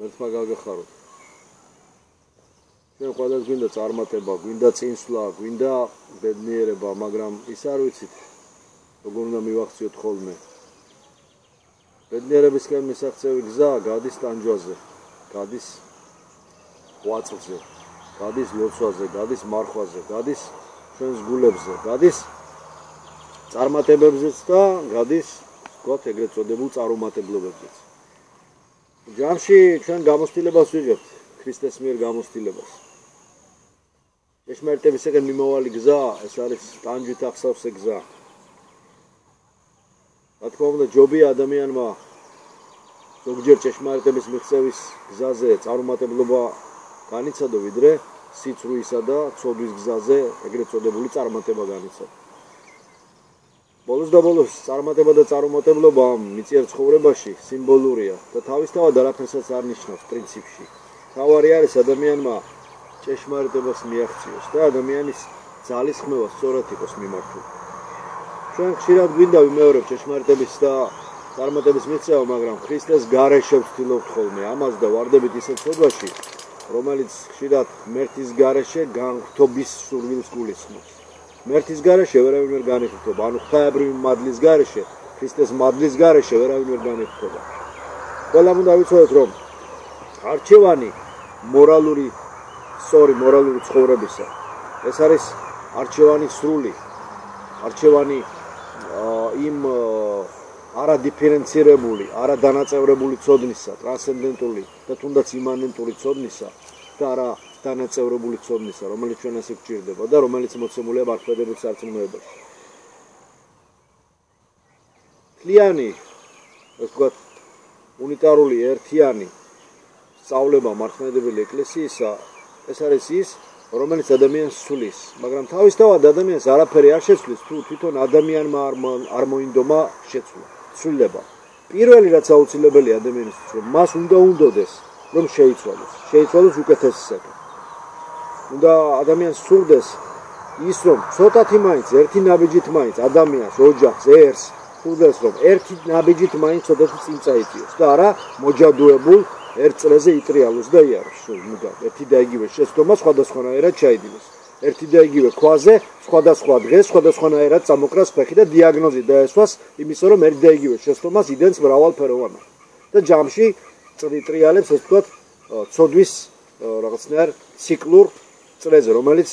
მერტმა გაგახაროთ. ჩვენ ყველას გვინდა წარმატება, გვინდა წინსვლა, გვინდა ბედნიერება, მაგრამ ის არ ვიცით, როგორ უნდა მივახციოთ ხოლმე. ბედნიერებისკენ მისაღწევი გზა გადის ტანჯვაზე, გადის ყვაწყლზე, გადის ლოცვაზე, გადის მარხვაზე, გადის ჩვენს გულებზე, გადის წარმატებებზეც და გადის, ვთქვათ, ეგრეთ წოდებულ წარუმატებლობებზეც. ჯამში ჩვენ გამოცდილებას ვიღებთ, ქრისტეს მიერ გამოცდილებას. ჭეშმარიტებისკენ მიმავალი გზა, ეს არის ტანჯვით ახსავსე გზა. რა თქმა უნდა, ჯობია ადამიანმა ზოგჯერ ჭეშმარიტების მიღწევის გზაზე წარუმატებლობა განიცადო, ვიდრე სიცრუისა და ცოდვის გზაზე ეგრეთ წოდებული წარმატება განიცადო. ბოლოს და ბოლოს წარმატება და წარუმატებლობა მიწიერ ცხოვრებაში სიმბოლურია და თავისთავად არაფერსაც არ ნიშნავს პრინციპში. თავარი არის ადამიანმა ჭეშმარიტებას მიაღწიოს და ადამიანის ძალისხმევა სწორად იყოს მიმართული. ჩვენ ხშირად გვინდა ვიმეორებ ჭეშმარიტების და წარმატების მიღწევა, მაგრამ ქრისტეს გარეშე ვცდილობთ ხოლმე ამას და ვარდებით ისეთ ცოდვაში, რომელიც ხშირად ღმერთის გარეშე განღრთობის სურვილს გულისხმობს. ღმერთის გარეშე ვერავინ ვერ განიღრთობა, ანუ ღვთაებრივი მადლის გარეშე, ქრისტეს მადლის გარეშე ვერავინ ვერ განიღრთობა. ყველამ უნდა ვიცოდეთ, რომ არჩევანი სწორი მორალური ცხოვრებისა, ეს არის არჩევანი სრული, არჩევანი იმ არადიფერენცირებული, არადანაწევრებული ცოდნისა, ტრანსცენდენტული და თუნდაც იმანენტური ცოდნისა და არა დანაწევრებული ცოდნისა, რომელიც ჩვენ ასე გვჭირდება და რომელიც მოცემულია მართლმადიდებელ სარწმუნოებაში. მთლიანი, ასე ვთქვათ, უნიტარული ერთიანი სწავლება მართლმადიდებელი ეკლესიისა, ეს არის ის, რომელიც ადამიანს სulis, მაგრამ თავისთავად ადამიანს არაფერი არ შეცვლის, თუ თვითონ ადამიანმა არ მოინდომა შეცვლა, ცვლილება. პირველი რაც აუცილებელია ადამიანისთვის, რომ მას უნდა უნდოდეს, რომ შეიცვალოს უკეთესისაკენ. უნდა ადამიანს სურდეს ის, რომ ცოტათი მაინც, ერთი ნაბიჯით მაინც ადამიანს, ოჯახს, ერს სურდეს, რომ ერთი ნაბიჯით მაინც ცოტათი წინ წაიწიოს და არა მოჯადოებულ ერთ წრეზე იტრიალოს და იაროს, მუდამ ერთი და იგივე შეცდომა სხვადასხვანაირად ჩაიდინოს. ერთი და იგივე ქვაზე, სხვადასხვა დღეს, სხვადასხვანაირად წამოკრას ფეხი და დიაგნოზი დაესვას იმისა, რომ ერთი და იგივე შეცდომას იდენს მრავალფეროვანად. და ჯამში ტრიალებს, ასე ვთქვათ, ცოდვის რაღაცნაირ ციკლურ წრეზე, რომელიც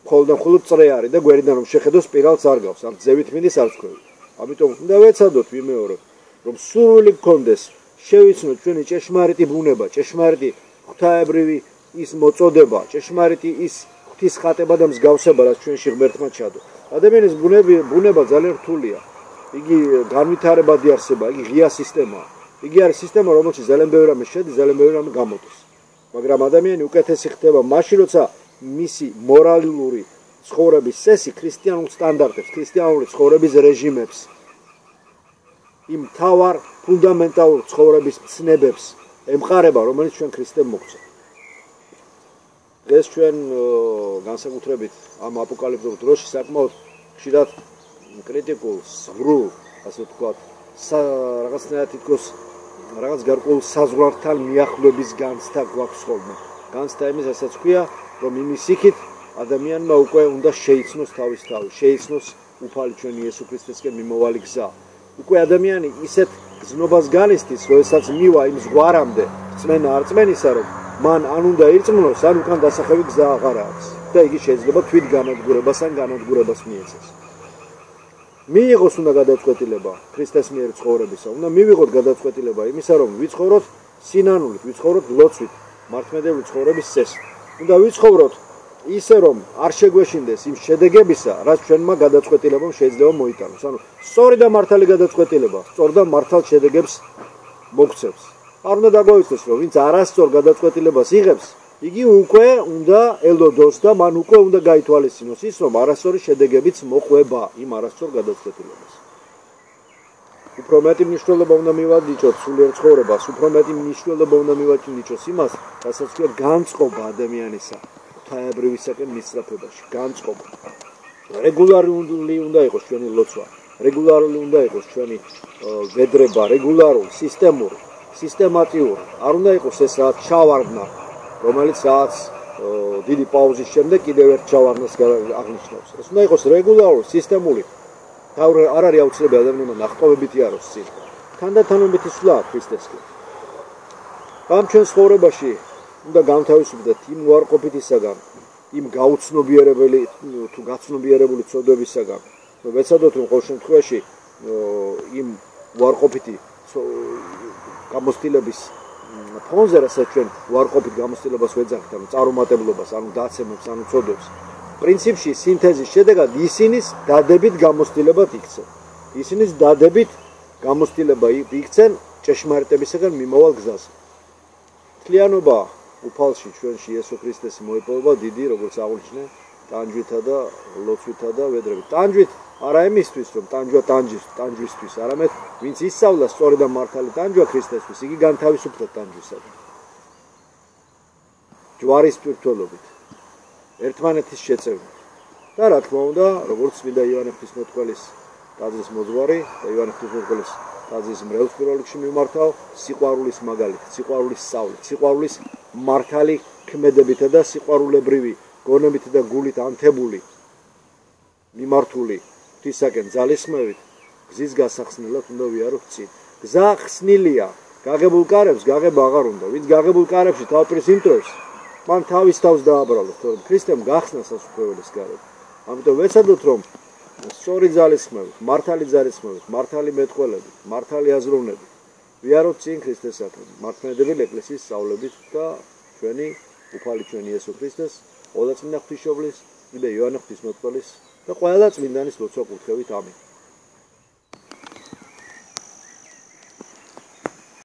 მხოლოდ წრე არის და გვერდიდან რომ შეხედო სპირალს არ გავს, ამ ძევით მიდის არც ქვევით. ამიტომ უნდა ვეცადოთ ვიმეორებ, რომ სურვილი გქონდეს შევიცნოთ ჩვენი ჭეშმარიტი ბუნება, ჭეშმარიტი ღვთაებრივი ის მოწოდება, ჭეშმარიტი ის ღვთის ხატება და მსგავსება, რაც ჩვენში ღმერთმა ჩადო. ადამიანის ბუნება ძალიან რთულია. იგი განვითარებადი არსება, იგი ღია სისტემაა. იგი არის სისტემა, რომელშიც ძალიან ბევრი რამე შედის, ძალიან ბევრი რამე გამოდის. მაგრამ ადამიანი უკეთესი ხდება მაშინ, როცა მისი მორალური ცხოვრების წესი ქრისტიანულ სტანდარტებს, ქრისტიანული ცხოვრების რეჟიმებს, იმ თავარ ფუნდამენტალურ ცხოვრების ცნებებს ემყარება, რომელიც ჩვენ ქრისტემ მოგცა. დღეს ჩვენ განსაკუთრებით ამ აპოკალიფტურ დროში საკმაოდ ხშირად კრიტიკულ, ზღვრულ, ასე ვთქვათ, რაღაცნაირად თითქოს რაღაც გარკვეულ საზღვართან მიახლოების განცდა გვაქვს ხოლმე. განცდა იმის, რასაც ქვია, რომ იმის იქით ადამიანმა უკვე უნდა შეიცნოს თავის თავი, შეიცნოს უფალი ჩვენი იესო ქრისტესკენ მიმავალი გზა. უკვე ადამიანი ისეთ გზნობას განიცდის, როდესაც მივა იმ ზღვარამდე, რწმენა არ რწმენისა, რომ მან ან უნდა ირწმუნოს, ან უკან დასახევი გზა აღარ აქვს და იგი შეიძლება თვით განადგურებას ან განადგურებას მიეცეს. მიიღოს უნდა გადაწყვეტილება ქრისტეს მიერ ცხოვრებისა, უნდა მივიღოთ გადაწყვეტილება იმისა, რომ ვიცხოვროთ სინანულით, ვიცხოვროთ ლოცვით, მართლმადიდებელი ცხოვრების წესით. უნდა ვიცხოვროთ ისე, რომ არ შეგვეშინდეს იმ შედეგებისა, რაც ჩვენმა გადაწყვეტილებამ შეიძლება მოიტანოს. ანუ სწორი და მართალი გადაწყვეტილება, სწორ და მართალ შედეგებს მოგცემს. არ უნდა დაგვაიცნოს, რომ ვინც არასწორ გადაწყვეტილებას იღებს, იგი უკვე უნდა ელოდოს და მან უკვე უნდა გაითვალისწინოს ის, რომ არასწორი შედეგებიც მოყვება იმ არასწორ გადაწყვეტილებას. უფრო მეტი მნიშვნელობა უნდა მივადიჭოთ სულიერ ცხოვრებას, უფრო მეტი მნიშვნელობა უნდა მივაჩინიჭოს იმას, რასაც ქვია განწყობა ადამიანისა ღვთაებრივისაკენ მისწრაფებაში, განწყობა. რეგულარული უნდა იყოს ჩვენი ლოცვა, რეგულარული უნდა იყოს ჩვენი ვედრება, რეგულარული, სისტემური. სისტემატიური. არ უნდა იყოს ეს რაღაც ჩავარდნა, რომელიც რაღაც დიდი პაუზის შემდეგ კიდევ ერთ ჩავარდნას აღნიშნავს. ეს უნდა იყოს რეგულარული, სისტემური. არ არის აუცილებელი ადამიანმა ნახტოვებითი აროს წინ. თანდათანობით ისვლა ქრისტესკენ. ამ ჩვენ ცხოვრებაში უნდა გამთავისუფლდეთ იმ უარყოფითისაგან, იმ გაუცნობიერებელი თუ გაცნობიერებული ცოდვებისაგან. ვეცადოთ რომ ყოველ შემთხვევაში იმ უარყოფითი გამოცდილების ფონზე, რასაც ჩვენ უარყოფით გამოცდილებას ვეძახით, ანუ წარუმატებლობას, ანუ დაცემებს, ანუ ცოდვებს. პრინციპში სინთეზის შედეგად ისინის დადებით გამოცდილებად იქცენ. ისინის დადებით გამოცდილება იქცენ ჭეშმარიტებისაგან მიმავალ გზაზე. მთლიანობა უფალში ჩვენში იესო ქრისტესი მოიპოვება დიდი, როგორც აღნიშნე, ტანჯვითა და ლოცვითა და ვედრებით. ტანჯვით არა იმისთვის, რომ ტანჯვა ტანჯვისთვის, არამედ ვინც ისწავლა სწორი და მართალი ტანჯვა ქრისტესთვის, იგი განთავისუფლდა ტანჯვისაგან. ჯვარის პირთველობით, ერთმანეთის შეწევნით. და რა თქმა უნდა, როგორც წმინდა იოანე ღვთისმეტყველის ტაძრის მოძღვარი და იოანე ღვთისმეტყველის ტაძრის მრევლს პირველ რიგში მიმართავ სიყვარულის მაგალითით, სიყვარულის სწავლით, სიყვარულის მართალი ქმედებითა და სიყვარულებრივი გონებით და გულით ანთებული მიმართული ღვთისაკენ ძალისხმევით გზის გასახსნელად უნდა ვიაროთ წინ. გზა ხსნილია, გაღებულ კარებს გაღება აღარ უნდა. ვინც გაღებულ კარებში თავპირს იმტვევს, მან თავის თავს დააბრალოს, თორემ ქრისტემ გახსნა სასუფეველის გარეთ. ამიტომ ვეცადოთ რომ სწორი ძალისხმევით, მართალი ძალისხმევით, მართალი მეტყველებით, მართალი აზროვნებით ვიაროთ წინ ქრისტესაკენ, მართლმადიდებელი ეკლესიის სწავლებით და ჩვენი უფალი ჩვენ იესო ქრისტეს, ყოვლადწმინდა ღვთისმშობლის, წმინდა იოანე ღვთისმეტყველის და ყველა წმინდანის ლოცვა კურთხევით. ამინ.